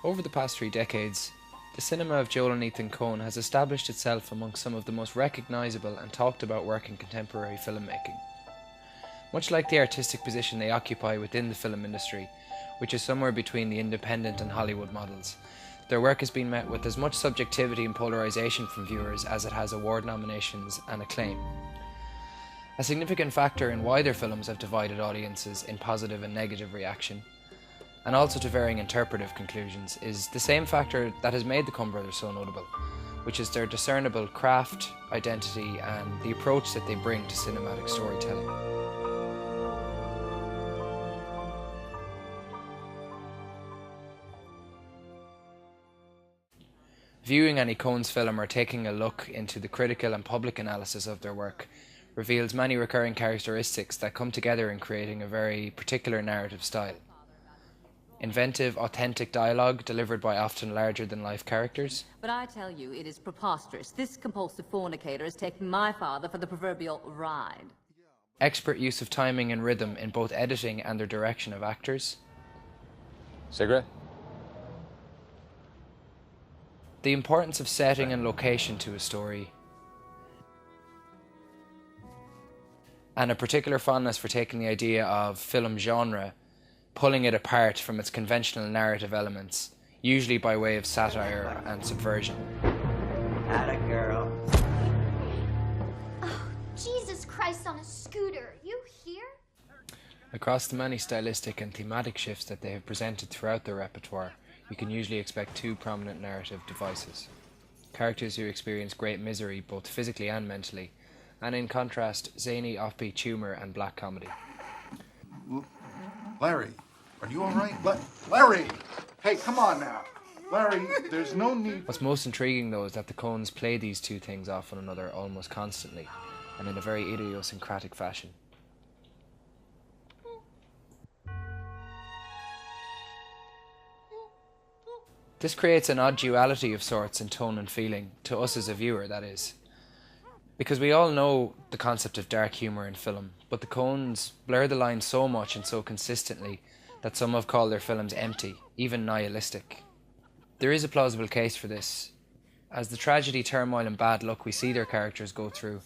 Over the past 3 decades, the cinema of Joel and Ethan Coen has established itself among some of the most recognisable and talked about work in contemporary filmmaking. Much like the artistic position they occupy within the film industry, which is somewhere between the independent and Hollywood models, their work has been met with as much subjectivity and polarisation from viewers as it has award nominations and acclaim. A significant factor in why their films have divided audiences in positive and negative reaction, and also to varying interpretive conclusions, is the same factor that has made the Coen brothers so notable, which is their discernible craft, identity, and the approach that they bring to cinematic storytelling. Viewing any Coen's film or taking a look into the critical and public analysis of their work reveals many recurring characteristics that come together in creating a very particular narrative style. Inventive, authentic dialogue delivered by often larger-than-life characters. But I tell you, it is preposterous. This compulsive fornicator is taking my father for the proverbial ride. Expert use of timing and rhythm in both editing and their direction of actors. Cigarette? The importance of setting and location to a story. And a particular fondness for taking the idea of film genre, pulling it apart from its conventional narrative elements, usually by way of satire and subversion. Atta girl. Oh, Jesus Christ on a scooter, you here? Across the many stylistic and thematic shifts that they have presented throughout their repertoire, you can usually expect 2 prominent narrative devices. Characters who experience great misery both physically and mentally, and in contrast, zany, offbeat humour and black comedy. Larry, are you alright? Larry! Hey, come on now. Larry, there's no need... What's most intriguing though is that the Coens play these 2 things off one another almost constantly, and in a very idiosyncratic fashion. This creates an odd duality of sorts in tone and feeling, to us as a viewer, that is. Because we all know the concept of dark humour in film, but the Coens blur the line so much and so consistently that some have called their films empty, even nihilistic. There is a plausible case for this, as the tragedy, turmoil and bad luck we see their characters go through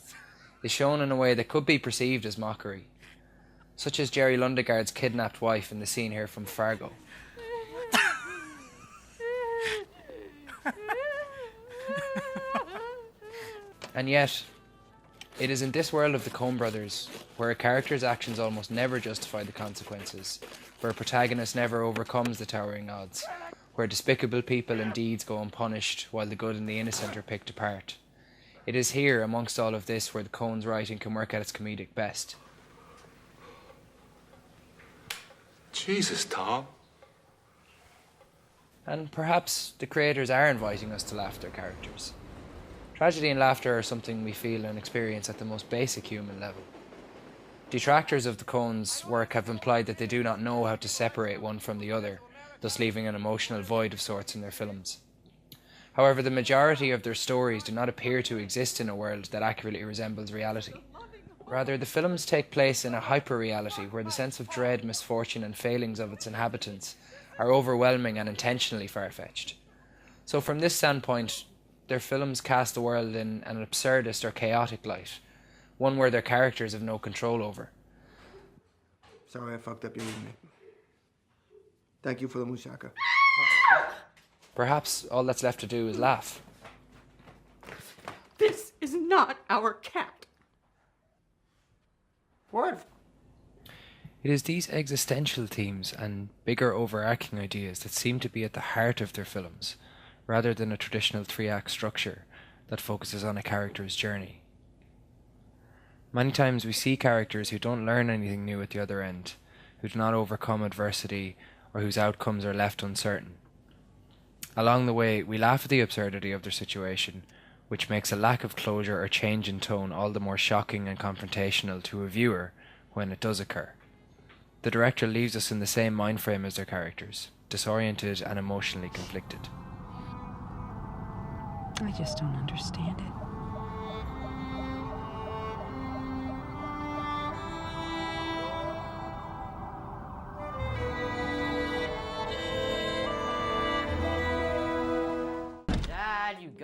is shown in a way that could be perceived as mockery, such as Jerry Lundegaard's kidnapped wife in the scene here from Fargo. And yet, it is in this world of the Coen brothers, where a character's actions almost never justify the consequences, where a protagonist never overcomes the towering odds, where despicable people and deeds go unpunished while the good and the innocent are picked apart. It is here, amongst all of this, where the Coen's writing can work at its comedic best. Jesus, Tom. And perhaps the creators are inviting us to laugh at their characters. Tragedy and laughter are something we feel and experience at the most basic human level. Detractors of the Coens' work have implied that they do not know how to separate one from the other, thus leaving an emotional void of sorts in their films. However, the majority of their stories do not appear to exist in a world that accurately resembles reality. Rather, the films take place in a hyper-reality where the sense of dread, misfortune and failings of its inhabitants are overwhelming and intentionally far-fetched. So from this standpoint, their films cast the world in an absurdist or chaotic light, one where their characters have no control over. Sorry I fucked up your evening. Thank you for the moussaka. Perhaps all that's left to do is laugh. This is not our cat. What? It is these existential themes and bigger overarching ideas that seem to be at the heart of their films, rather than a traditional 3-act structure that focuses on a character's journey. Many times we see characters who don't learn anything new at the other end, who do not overcome adversity, or whose outcomes are left uncertain. Along the way, we laugh at the absurdity of their situation, which makes a lack of closure or change in tone all the more shocking and confrontational to a viewer when it does occur. The director leaves us in the same mind frame as their characters, disoriented and emotionally conflicted. I just don't understand it.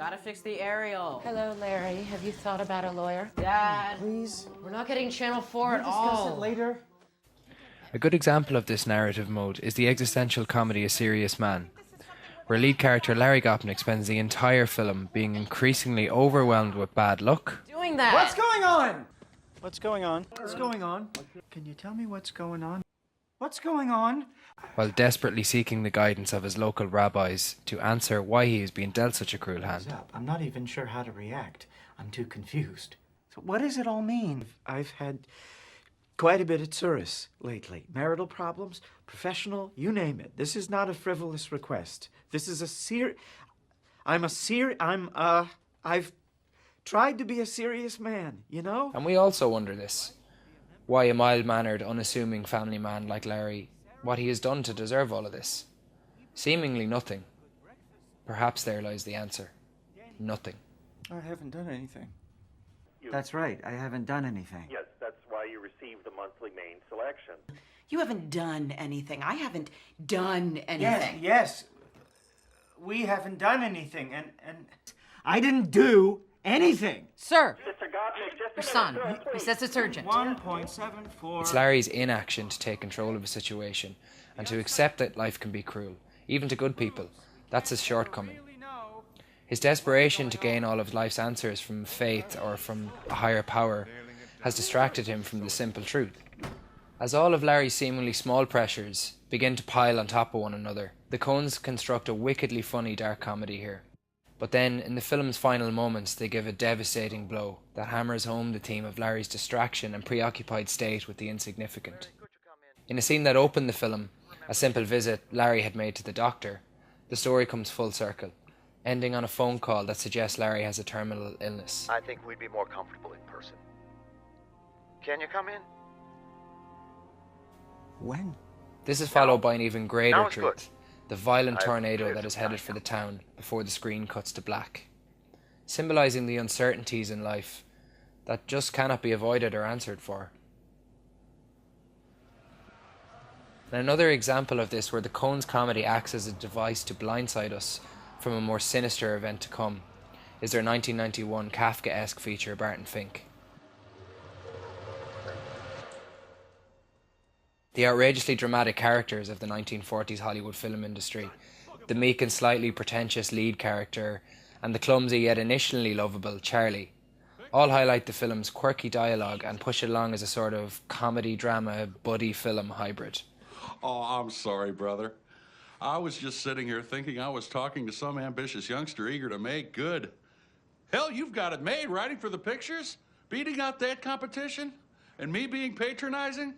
Gotta fix the aerial. Hello, Larry. Have you thought about a lawyer? Dad. Please. We're not getting Channel 4 at all. Discuss it later. A good example of this narrative mode is the existential comedy A Serious Man, where lead character Larry Gopnik spends the entire film being increasingly overwhelmed with bad luck. Doing that. What's going on? What's going on? What's going on? Can you tell me what's going on? What's going on? While desperately seeking the guidance of his local rabbis to answer why he is being dealt such a cruel hand. I'm not even sure how to react. I'm too confused. So what does it all mean? I've had quite a bit at Souris lately. Marital problems, professional, you name it. This is not a frivolous request. This is I've tried to be a serious man, you know? And we also wonder this. Why a mild-mannered, unassuming family man like Larry, what he has done to deserve all of this? Seemingly nothing. Perhaps there lies the answer. Nothing. I haven't done anything. That's right, I haven't done anything. Yes, that's why you received the monthly main selection. You haven't done anything. I haven't done anything. Yes. We haven't done anything, and I didn't do anything. Sir, Mr. Gopnik, just your son. He says it's urgent. 1.74. It's Larry's inaction to take control of a situation and to accept that life can be cruel, even to good people. That's his shortcoming. His desperation to gain all of life's answers from faith or from a higher power has distracted him from the simple truth. As all of Larry's seemingly small pressures begin to pile on top of one another, the Coens construct a wickedly funny dark comedy here. But then, in the film's final moments, they give a devastating blow that hammers home the theme of Larry's distraction and preoccupied state with the insignificant. In a scene that opened the film, a simple visit Larry had made to the doctor, the story comes full circle, ending on a phone call that suggests Larry has a terminal illness. I think we'd be more comfortable in person. Can you come in? When? This is followed by an even greater Now it's truth. good. The violent I've tornado cleared that is some headed time for now. the town before the screen cuts to black, symbolising the uncertainties in life that just cannot be avoided or answered for. And another example of this where the Coens comedy acts as a device to blindside us from a more sinister event to come is their 1991 Kafka-esque feature Barton Fink. The outrageously dramatic characters of the 1940s Hollywood film industry, the meek and slightly pretentious lead character, and the clumsy yet initially lovable Charlie, all highlight the film's quirky dialogue and push it along as a sort of comedy-drama buddy film hybrid. Oh, I'm sorry, brother. I was just sitting here thinking I was talking to some ambitious youngster eager to make good. Hell, you've got it made, writing for the pictures, beating out that competition, and me being patronizing.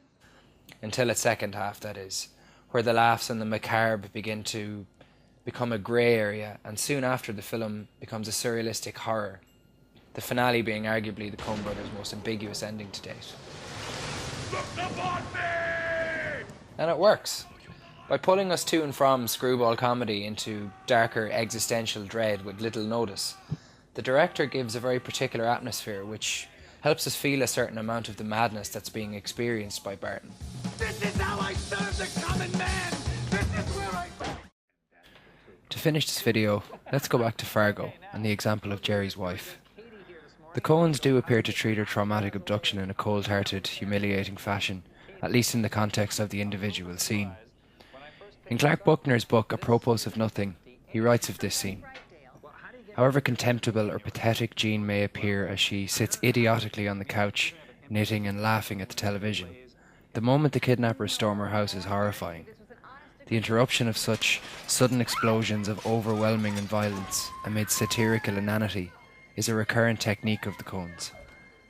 Until its second half, that is, where the laughs and the macabre begin to become a grey area, and soon after the film becomes a surrealistic horror, the finale being arguably the Coen brothers' most ambiguous ending to date. Look upon me! And it works. By pulling us to and from screwball comedy into darker existential dread with little notice, the director gives a very particular atmosphere which helps us feel a certain amount of the madness that's being experienced by Barton. This is how I serve the common man! This is where I... To finish this video, let's go back to Fargo and the example of Jerry's wife. The Coens do appear to treat her traumatic abduction in a cold-hearted, humiliating fashion, at least in the context of the individual scene. In Clark Buckner's book Apropos of Nothing, he writes of this scene. However contemptible or pathetic Jean may appear as she sits idiotically on the couch, knitting and laughing at the television, the moment the kidnappers storm her house is horrifying. The interruption of such sudden explosions of overwhelming and violence amid satirical inanity is a recurrent technique of the Coens.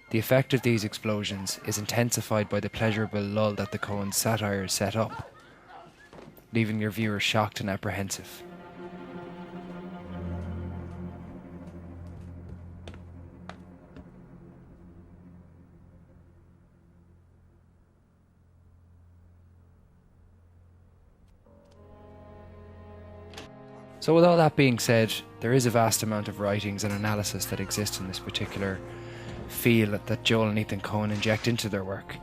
The effect of these explosions is intensified by the pleasurable lull that the Coens' satires set up, leaving your viewer shocked and apprehensive. So with all that being said, there is a vast amount of writings and analysis that exist in this particular feel that Joel and Ethan Coen inject into their work,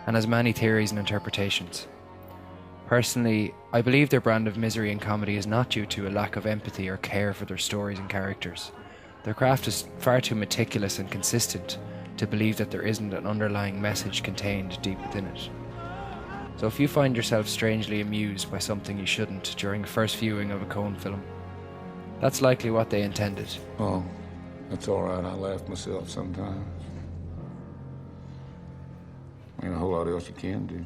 and has many theories and interpretations. Personally, I believe their brand of misery and comedy is not due to a lack of empathy or care for their stories and characters, Their craft is far too meticulous and consistent to believe that there isn't an underlying message contained deep within it. So if you find yourself strangely amused by something you shouldn't during the first viewing of a Coen film, that's likely what they intended. Oh, that's all right. I laugh myself sometimes. Ain't a whole lot else you can do.